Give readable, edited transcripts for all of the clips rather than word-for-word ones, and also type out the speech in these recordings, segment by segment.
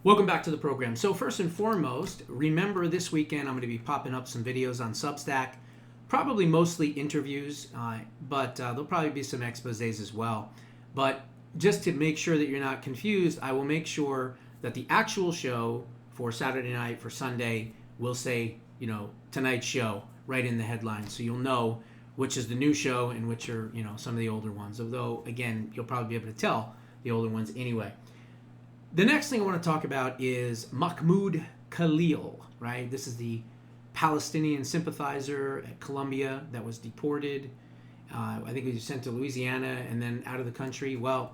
Welcome back to the program. So first and foremost, remember this weekend I'm going to be popping up some videos on Substack, probably mostly interviews, but there'll probably be some exposés as well. But just to make sure that you're not confused, I will make sure that the actual show for Saturday night, for Sunday, will say, tonight's show right in the headline. So you'll know which is the new show and which are, some of the older ones. Although, again, you'll probably be able to tell the older ones anyway. The next thing I want to talk about is Mahmoud Khalil, right? This is the Palestinian sympathizer at Colombia that was deported. I think he was sent to Louisiana and then out of the country. Well,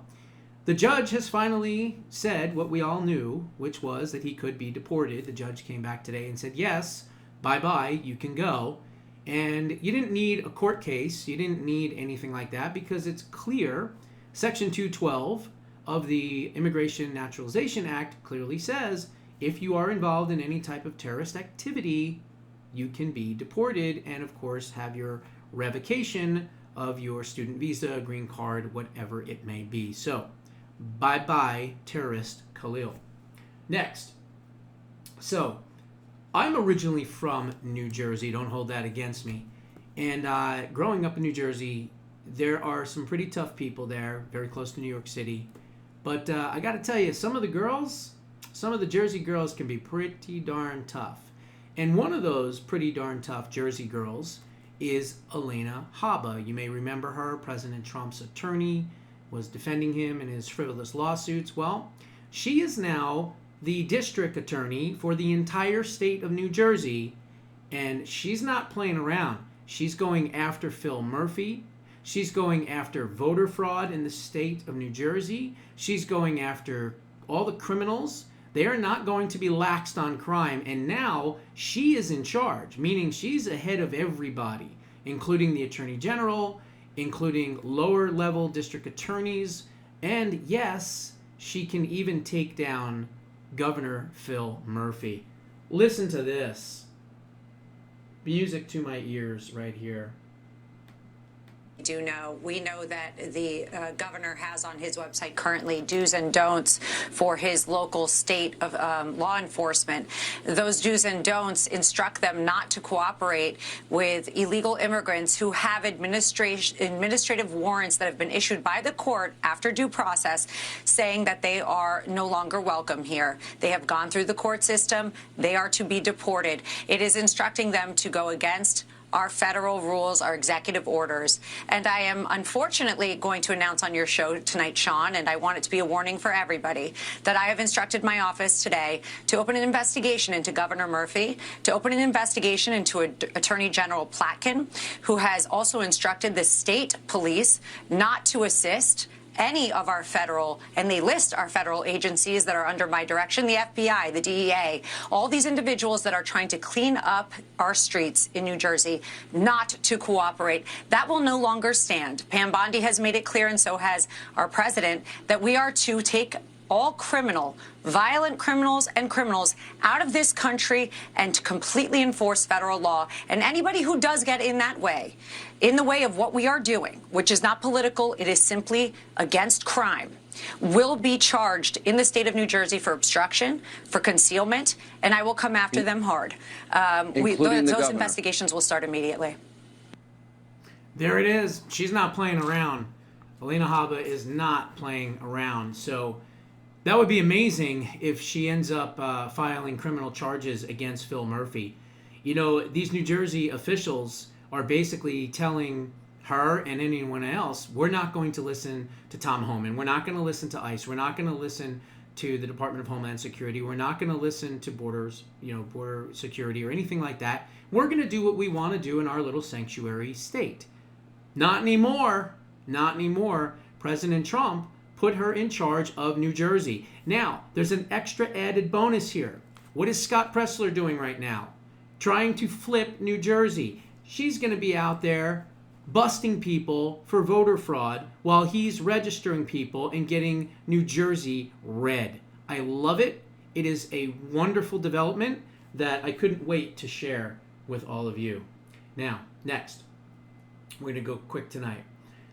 the judge has finally said what we all knew, which was that he could be deported. The judge came back today and said, yes, bye-bye, you can go. And you didn't need a court case. You didn't need anything like that because it's clear. Section 212 of the Immigration Naturalization Act clearly says if you are involved in any type of terrorist activity, you can be deported and, of course, have your revocation of your student visa, green card, whatever it may be. So, bye-bye, terrorist Khalil. Next. So, I'm originally from New Jersey. Don't hold that against me. And growing up in New Jersey, there are some pretty tough people there, very close to New York City. But I got to tell you, some of the Jersey girls can be pretty darn tough. And one of those pretty darn tough Jersey girls is Alina Habba. You may remember her. President Trump's attorney was defending him in his frivolous lawsuits. Well, she is now the district attorney for the entire state of New Jersey, and she's not playing around. She's going after Phil Murphy. She's going after voter fraud in the state of New Jersey. She's going after all the criminals. They are not going to be laxed on crime. And now she is in charge, meaning she's ahead of everybody, including the attorney general, including lower level district attorneys. And yes, she can even take down Governor Phil Murphy. Listen to this. Music to my ears right here. We know that the governor has on his website currently do's and don'ts for his local state of law enforcement. Those do's and don'ts instruct them not to cooperate with illegal immigrants who have administrative warrants that have been issued by the court after due process saying that they are no longer welcome here. They have gone through the court system. They are to be deported. It is instructing them to go against our federal rules, our executive orders. And I am unfortunately going to announce on your show tonight, Sean, and I want it to be a warning for everybody, that I have instructed my office today to open an investigation into Governor Murphy, to open an investigation into Attorney General Platkin, who has also instructed the state police not to assist any of our federal, and they list our federal agencies that are under my direction, the FBI, the DEA, all these individuals that are trying to clean up our streets in New Jersey, not to cooperate. That will no longer stand. Pam Bondi has made it clear, and so has our president, that we are to take all violent criminals and criminals out of this country and to completely enforce federal law. And anybody who does get in that way, in the way of what we are doing, which is not political, it is simply against crime, will be charged in the state of New Jersey for obstruction, for concealment, and I will come after them hard. Those investigations will start immediately. There it is. She's not playing around. Alina Habba is not playing around. So that would be amazing if she ends up filing criminal charges against Phil Murphy. These New Jersey officials are basically telling her and anyone else, we're not going to listen to Tom Homan. We're not going to listen to ICE. We're not going to listen to the Department of Homeland Security. We're not going to listen to border security or anything like that. We're going to do what we want to do in our little sanctuary state. Not anymore. Not anymore. President Trump put her in charge of New Jersey. Now, there's an extra added bonus here. What is Scott Presler doing right now? Trying to flip New Jersey. She's going to be out there busting people for voter fraud while he's registering people and getting New Jersey red. I love it. It is a wonderful development that I couldn't wait to share with all of you. Now, next, we're going to go quick tonight.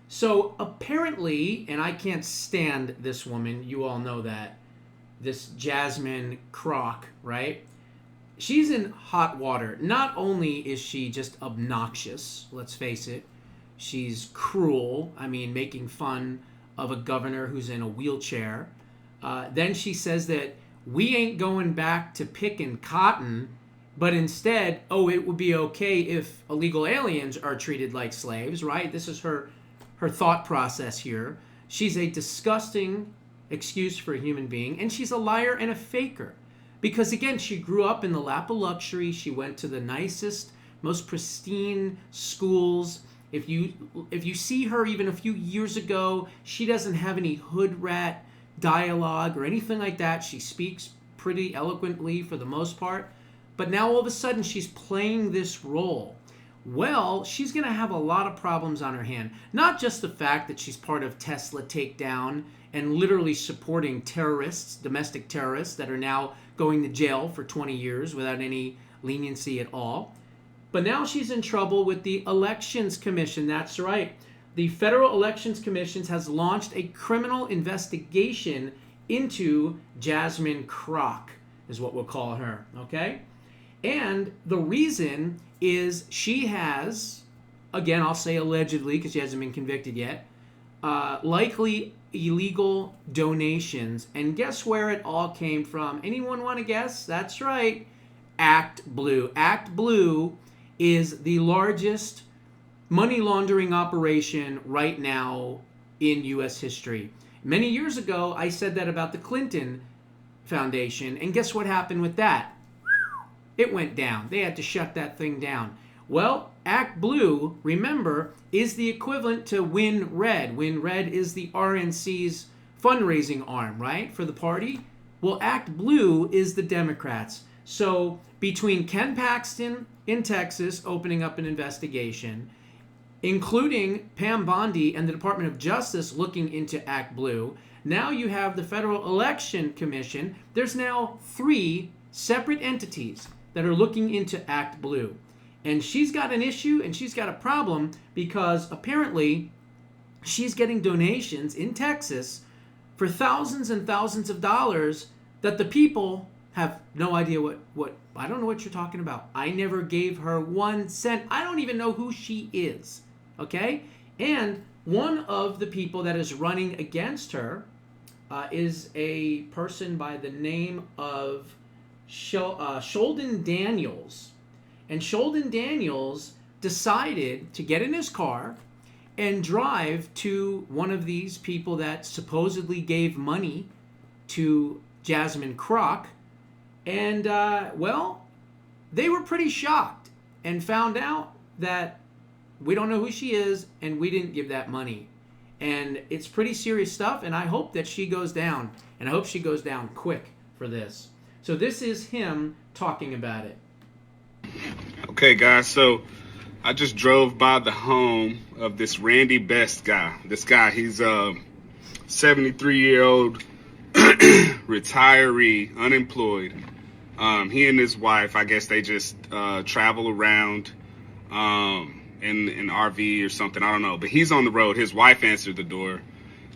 So apparently, and I can't stand this woman, you all know that, this Jasmine Crock, right? She's in hot water. Not only is she just obnoxious, let's face it, she's cruel. I mean, making fun of a governor who's in a wheelchair. Then she says that we ain't going back to picking cotton, but instead, it would be okay if illegal aliens are treated like slaves, right? This is her thought process here. She's a disgusting excuse for a human being, and she's a liar and a faker. Because again, she grew up in the lap of luxury. She went to the nicest, most pristine schools. If you see her even a few years ago, she doesn't have any hood rat dialogue or anything like that. She speaks pretty eloquently for the most part. But now all of a sudden she's playing this role. Well, she's going to have a lot of problems on her hand. Not just the fact that she's part of Tesla takedown and literally supporting terrorists, domestic terrorists that are now going to jail for 20 years without any leniency at all. But now she's in trouble with the Elections Commission. That's right. The Federal Elections Commission has launched a criminal investigation into Jasmine Crock, is what we'll call her, okay? And the reason is she has, again, I'll say allegedly because she hasn't been convicted yet, likely illegal donations. And guess where it all came from? Anyone want to guess? That's right. Act Blue. Act Blue is the largest money laundering operation right now in U.S. history. Many years ago, I said that about the Clinton Foundation. And guess what happened with that? It went down. They had to shut that thing down. Well, Act Blue, remember, is the equivalent to Win Red. Win Red is the RNC's fundraising arm, right, for the party? Well, Act Blue is the Democrats. So between Ken Paxton in Texas opening up an investigation, including Pam Bondi and the Department of Justice looking into Act Blue, now you have the Federal Election Commission. There's now 3 separate entities that are looking into Act Blue. And she's got an issue and she's got a problem because apparently she's getting donations in Texas for thousands and thousands of dollars that the people have no idea what I don't know what you're talking about. I never gave her 1 cent. I don't even know who she is. Okay? And one of the people that is running against her is a person by the name of Sheldon Daniels. And Sheldon Daniels decided to get in his car and drive to one of these people that supposedly gave money to Jasmine Crock. And, they were pretty shocked and found out that we don't know who she is and we didn't give that money. And it's pretty serious stuff, and I hope that she goes down. And I hope she goes down quick for this. So this is him talking about it. Okay, guys, so I just drove by the home of this Randy Best guy. This guy, he's a 73-year-old retiree, unemployed. He and his wife, I guess they just travel around in an RV or something. I don't know. But he's on the road. His wife answered the door.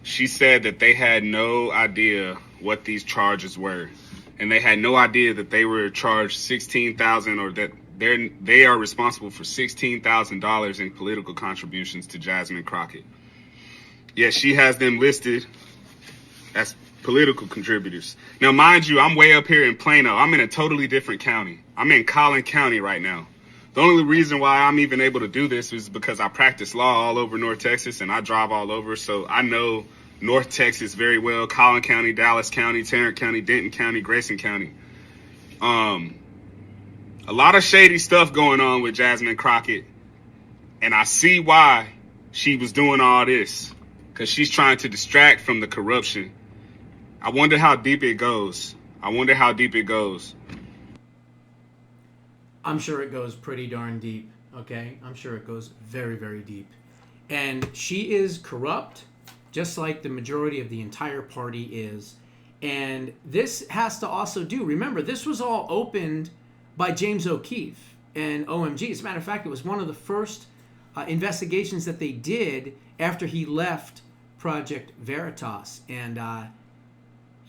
She said that they had no idea what these charges were. And they had no idea that they were charged $16,000 or that they are responsible for $16,000 in political contributions to Jasmine Crockett. Yes, she has them listed as political contributors. Now, mind you, I'm way up here in Plano. I'm in a totally different county. I'm in Collin County right now. The only reason why I'm even able to do this is because I practice law all over North Texas and I drive all over. So I know North Texas very well. Collin County, Dallas County, Tarrant County, Denton County, Grayson County. A lot of shady stuff going on with Jasmine Crockett. And I see why she was doing all this. Because she's trying to distract from the corruption. I wonder how deep it goes. I'm sure it goes pretty darn deep, okay? I'm sure it goes very, very deep. And she is corrupt, just like the majority of the entire party is. And this has to also do, remember, this was all opened by James O'Keefe and OMG. As a matter of fact, it was one of the first investigations that they did after he left Project Veritas. And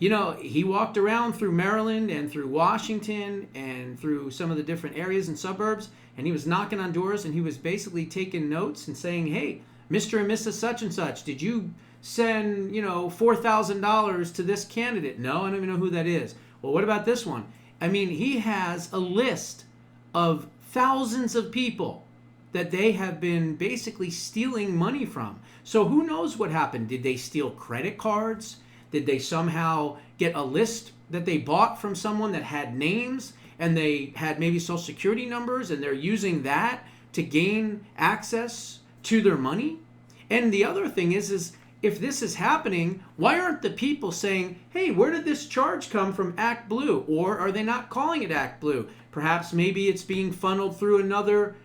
You know, he walked around through Maryland and through Washington and through some of the different areas and suburbs, and he was knocking on doors, and he was basically taking notes and saying, hey, Mr. and Mrs. such and such, did you send, $4,000 to this candidate? No, I don't even know who that is. Well, what about this one? I mean, he has a list of thousands of people that they have been basically stealing money from. So who knows what happened? Did they steal credit cards? Did they somehow get a list that they bought from someone that had names and they had maybe social security numbers, and they're using that to gain access to their money? And the other thing is if this is happening, why aren't the people saying, hey, where did this charge come from Act Blue? Or are they not calling it Act Blue? Perhaps maybe it's being funneled through another,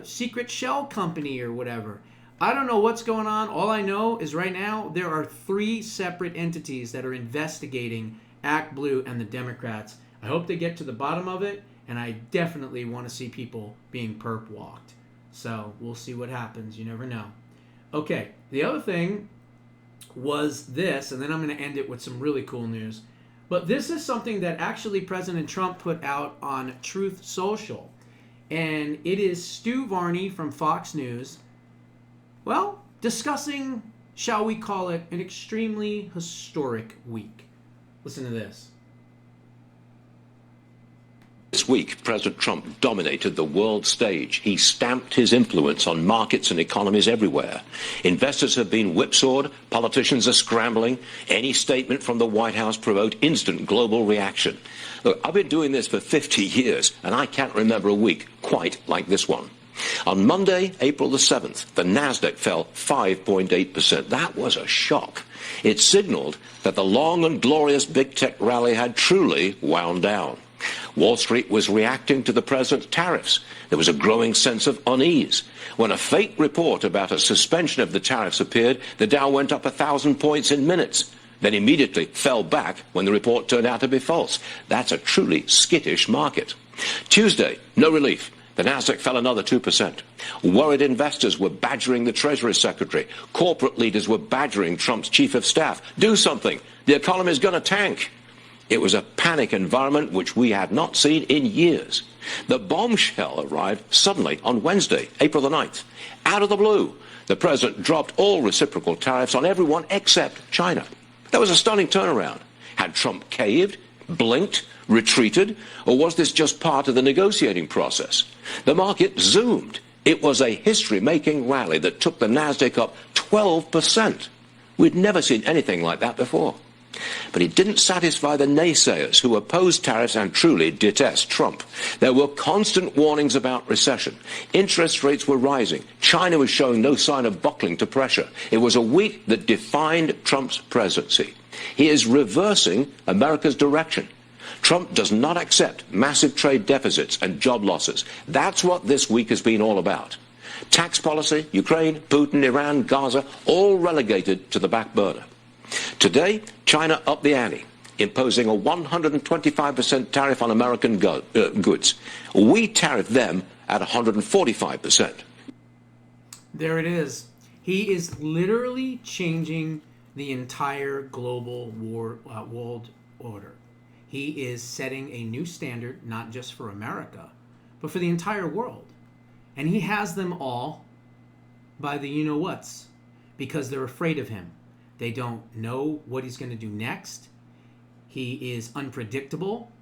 secret shell company or whatever. I don't know what's going on. All I know is right now there are 3 separate entities that are investigating Act Blue and the Democrats. I hope they get to the bottom of it, and I definitely want to see people being perp walked. So we'll see what happens. You never know. Okay, the other thing was this, and then I'm going to end it with some really cool news. But this is something that actually President Trump put out on Truth Social. And it is Stu Varney from Fox News, discussing, shall we call it, an extremely historic week. Listen to this. This week, President Trump dominated the world stage. He stamped his influence on markets and economies everywhere. Investors have been whipsawed. Politicians are scrambling. Any statement from the White House provoked instant global reaction. Look, I've been doing this for 50 years, and I can't remember a week quite like this one. On Monday, April the 7th, the Nasdaq fell 5.8%. That was a shock. It signaled that the long and glorious big tech rally had truly wound down. Wall Street was reacting to the president's tariffs. There was a growing sense of unease. When a fake report about a suspension of the tariffs appeared, the Dow went up 1,000 points in minutes, then immediately fell back when the report turned out to be false. That's a truly skittish market. Tuesday, no relief. The Nasdaq fell another 2%. Worried investors were badgering the Treasury Secretary. Corporate leaders were badgering Trump's chief of staff. Do something. The economy is going to tank. It was a panic environment which we had not seen in years. The bombshell arrived suddenly on Wednesday, April the 9th. Out of the blue, the president dropped all reciprocal tariffs on everyone except China. That was a stunning turnaround. Had Trump caved, blinked, retreated, or was this just part of the negotiating process? The market zoomed. It was a history-making rally that took the Nasdaq up 12%. We'd never seen anything like that before. But it didn't satisfy the naysayers who oppose tariffs and truly detest Trump. There were constant warnings about recession. Interest rates were rising. China was showing no sign of buckling to pressure. It was a week that defined Trump's presidency. He is reversing America's direction. Trump does not accept massive trade deficits and job losses. That's what this week has been all about. Tax policy, Ukraine, Putin, Iran, Gaza, all relegated to the back burner. Today, China upped the ante, imposing a 125% tariff on American goods. We tariff them at 145%. There it is. He is literally changing the entire global world order. He is setting a new standard, not just for America, but for the entire world. And he has them all by the you-know-whats, because they're afraid of him. They don't know what he's going to do next. He is unpredictable,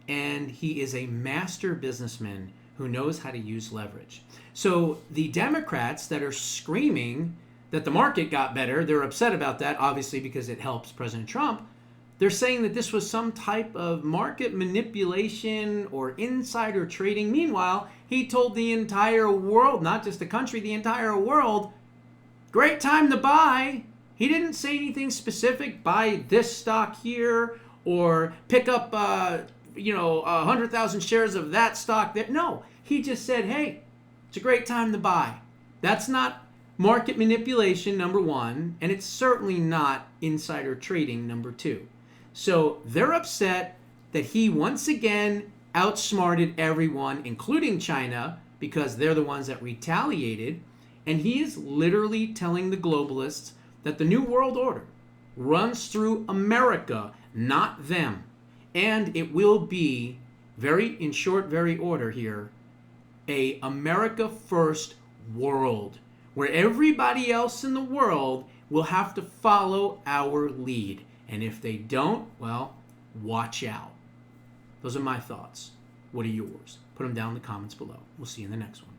and he is a master businessman who knows how to use leverage. So the Democrats that are screaming that the market got better, they're upset about that, obviously, because it helps President Trump. They're saying that this was some type of market manipulation or insider trading. Meanwhile, he told the entire world, not just the country, the entire world, great time to buy. He didn't say anything specific, buy this stock here or pick up, 100,000 shares of that stock there. No, he just said, hey, it's a great time to buy. That's not market manipulation, number one, and it's certainly not insider trading, number two. So they're upset that he once again outsmarted everyone, including China, because they're the ones that retaliated. And he is literally telling the globalists that the New World Order, runs through America, not them. And it will be, in short order here, a America first world, where everybody else in the world will have to follow our lead. And if they don't, well, watch out. Those are my thoughts. What are yours? Put them down in the comments below. We'll see you in the next one.